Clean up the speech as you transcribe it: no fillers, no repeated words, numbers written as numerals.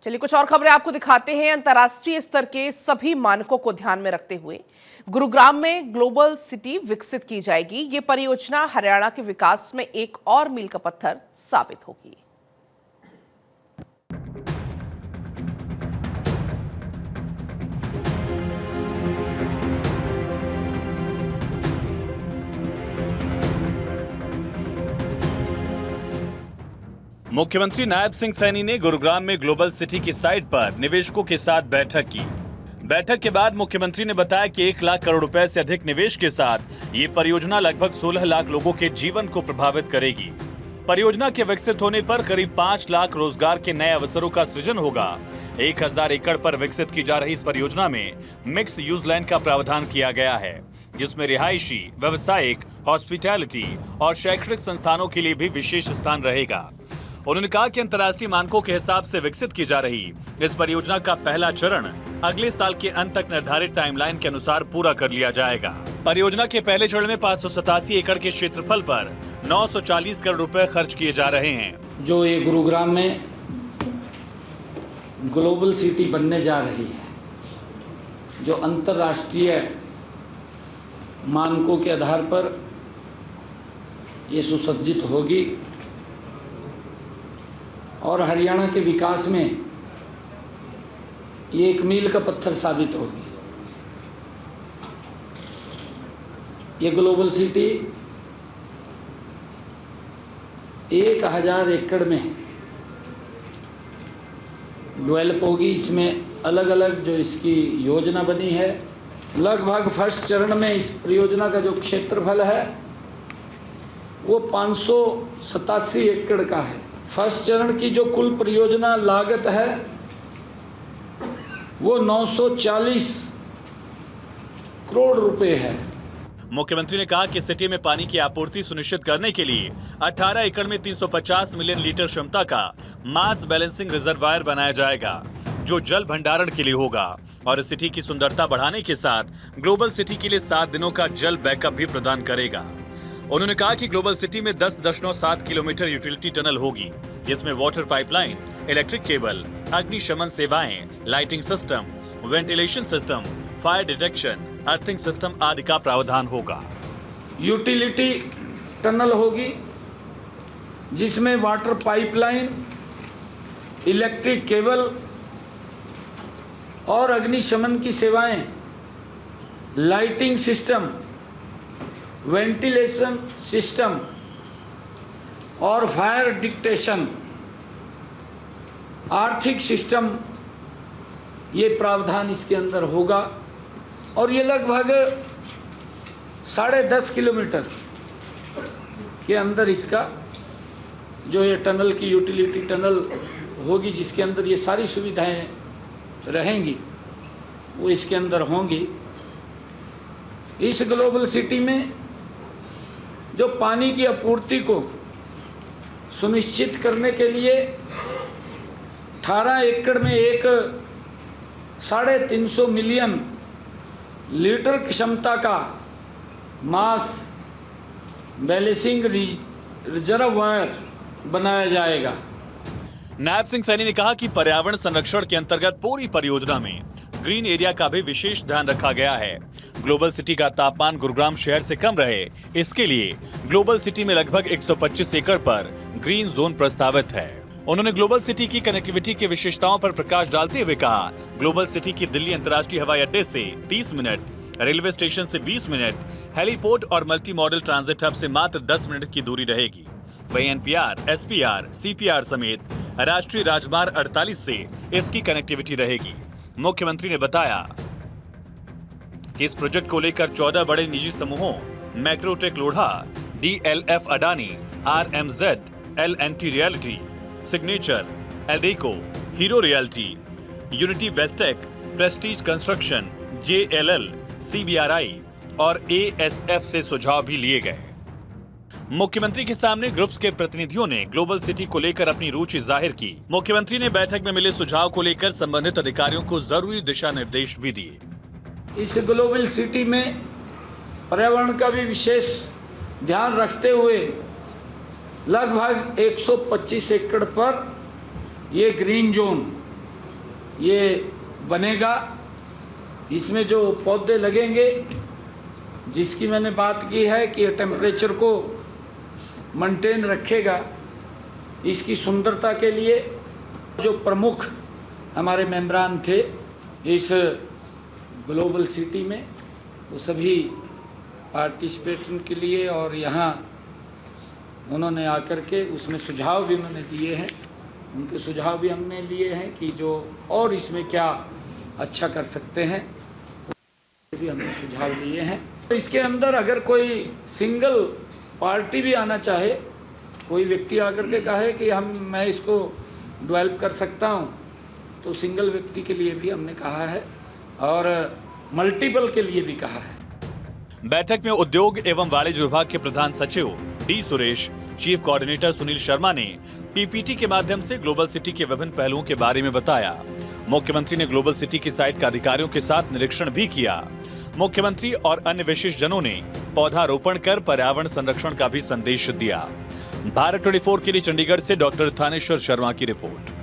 चलिए कुछ और खबरें आपको दिखाते हैं। अंतर्राष्ट्रीय स्तर के सभी मानकों को ध्यान में रखते हुए गुरुग्राम में ग्लोबल सिटी विकसित की जाएगी। ये परियोजना हरियाणा के विकास में एक और मील का पत्थर साबित होगी। मुख्यमंत्री नायब सिंह सैनी ने गुरुग्राम में ग्लोबल सिटी की साइट पर निवेशकों के साथ बैठक की। बैठक के बाद मुख्यमंत्री ने बताया कि 1 लाख करोड़ रुपए से अधिक निवेश के साथ ये परियोजना लगभग 16 लाख लोगों के जीवन को प्रभावित करेगी। परियोजना के विकसित होने पर करीब 5 लाख रोजगार के नए अवसरों का सृजन होगा। 1000 एकड़ पर विकसित की जा रही इस परियोजना में मिक्स यूज लैंड का प्रावधान किया गया है, जिसमें रिहायशी, व्यावसायिक, हॉस्पिटैलिटी और शैक्षणिक संस्थानों के लिए भी विशेष स्थान रहेगा। उन्होंने कहा कि अंतर्राष्ट्रीय मानकों के हिसाब से विकसित की जा रही इस परियोजना का पहला चरण अगले साल के अंत तक निर्धारित टाइमलाइन के अनुसार पूरा कर लिया जाएगा। परियोजना के पहले चरण में 587 एकड़ के क्षेत्रफल पर 940 करोड़ रुपए खर्च किए जा रहे हैं। जो ये गुरुग्राम में ग्लोबल सिटी बनने जा रही है, जो अंतर्राष्ट्रीय मानकों के आधार पर ये सुसज्जित होगी और हरियाणा के विकास में ये एक मील का पत्थर साबित होगी। ये ग्लोबल सिटी 1000 एकड़ में डेवलप होगी। इसमें अलग अलग जो इसकी योजना बनी है, लगभग फर्स्ट चरण में इस परियोजना का जो क्षेत्रफल है वो 587 एकड़ का है। फर्स्ट चरण की जो कुल परियोजना लागत है वो 940 करोड़ रुपए है। मुख्यमंत्री ने कहा कि सिटी में पानी की आपूर्ति सुनिश्चित करने के लिए 18 एकड़ में 350 मिलियन लीटर क्षमता का मास बैलेंसिंग रिजर्वायर बनाया जाएगा, जो जल भंडारण के लिए होगा और सिटी की सुंदरता बढ़ाने के साथ ग्लोबल सिटी के लिए 7 दिनों का जल बैकअप भी प्रदान करेगा। उन्होंने कहा कि ग्लोबल सिटी में 10.7 किलोमीटर यूटिलिटी टनल होगी, जिसमें वाटर पाइपलाइन, इलेक्ट्रिक केबल, अग्निशमन सेवाएं, lighting system, ventilation system, fire detection, earthing system आदि का प्रावधान होगा। यूटिलिटी टनल होगी जिसमें वाटर पाइपलाइन, इलेक्ट्रिक केबल और अग्निशमन की सेवाएं, लाइटिंग सिस्टम, वेंटिलेशन सिस्टम और फायर डिटेक्शन, आर्थिक सिस्टम, ये प्रावधान इसके अंदर होगा। और ये लगभग 10.5 किलोमीटर के अंदर इसका जो ये टनल की यूटिलिटी टनल होगी, जिसके अंदर ये सारी सुविधाएं रहेंगी, वो इसके अंदर होंगी। इस ग्लोबल सिटी में जो पानी की आपूर्ति को सुनिश्चित करने के लिए 18 एकड़ में एक 350 मिलियन लीटर क्षमता का मास बैलेंसिंग रिजर्वायर बनाया जाएगा। नायब सिंह सैनी ने कहा कि पर्यावरण संरक्षण के अंतर्गत पूरी परियोजना में ग्रीन एरिया का भी विशेष ध्यान रखा गया है। ग्लोबल सिटी का तापमान गुरुग्राम शहर से कम रहे, इसके लिए ग्लोबल सिटी में लगभग 125 एकड़ पर ग्रीन जोन प्रस्तावित है। उन्होंने ग्लोबल सिटी की कनेक्टिविटी की विशेषताओं पर प्रकाश डालते हुए कहा, ग्लोबल सिटी की दिल्ली अंतर्राष्ट्रीय हवाई अड्डे से 30 मिनट, रेलवे स्टेशन से 20 मिनट, हेलीपोर्ट और मल्टी मॉडल ट्रांजिट हब से मात्र 10 मिनट की दूरी रहेगी। वहीं एनपीआर, एसपीआर, सीपीआर समेत राष्ट्रीय राजमार्ग 48 से इसकी कनेक्टिविटी रहेगी। मुख्यमंत्री ने बताया कि इस प्रोजेक्ट को लेकर 14 बड़े निजी समूहों Macrotech Lodha, DLF Adani, RMZ, L and T Realty, Signature, Eldeco, Hero Realty, Unity Westech, Prestige Construction, JLL, CBRE और एएसएफ से सुझाव भी लिए गए। मुख्यमंत्री के सामने ग्रुप्स के प्रतिनिधियों ने ग्लोबल सिटी को लेकर अपनी रुचि जाहिर की। मुख्यमंत्री ने बैठक में मिले सुझाव को लेकर संबंधित अधिकारियों को जरूरी दिशा निर्देश भी दिए। इस ग्लोबल सिटी में पर्यावरण का भी विशेष ध्यान रखते हुए लगभग 125 एकड़ पर ये ग्रीन जोन ये बनेगा। इसमें जो पौधे लगेंगे, जिसकी मैंने बात की है कि टेम्परेचर को मेंटेन रखेगा, इसकी सुंदरता के लिए जो प्रमुख हमारे मेंबरान थे इस ग्लोबल सिटी में, वो सभी पार्टिसिपेशन के लिए और यहाँ उन्होंने आकर के उसमें सुझाव भी उन्होंने दिए हैं। उनके सुझाव भी हमने लिए हैं कि जो और इसमें क्या अच्छा कर सकते हैं, भी हमने सुझाव लिए हैं। तो इसके अंदर अगर कोई सिंगल पार्टी भी आना चाहे, कोई व्यक्ति आकर के कहे कि मैं इसको डेवलप कर सकता हूं, तो सिंगल व्यक्ति के लिए भी हमने कहा है और मल्टीपल के लिए भी कहा है। बैठक में उद्योग एवं वाणिज्य विभाग के प्रधान सचिव D Suresh, chief coordinator Sunil Sharma ने पीपीटी के माध्यम से ग्लोबल सिटी के विभिन्न पहलुओं के बारे में बताया। मुख्यमंत्री ने ग्लोबल सिटी की साइट का अधिकारियों के साथ निरीक्षण भी किया। मुख्यमंत्री और अन्य विशिष्ट जनों ने पौधारोपण कर पर्यावरण संरक्षण का भी संदेश दिया। भारत 24 के लिए चंडीगढ़ से डॉक्टर थानेश्वर शर्मा की रिपोर्ट।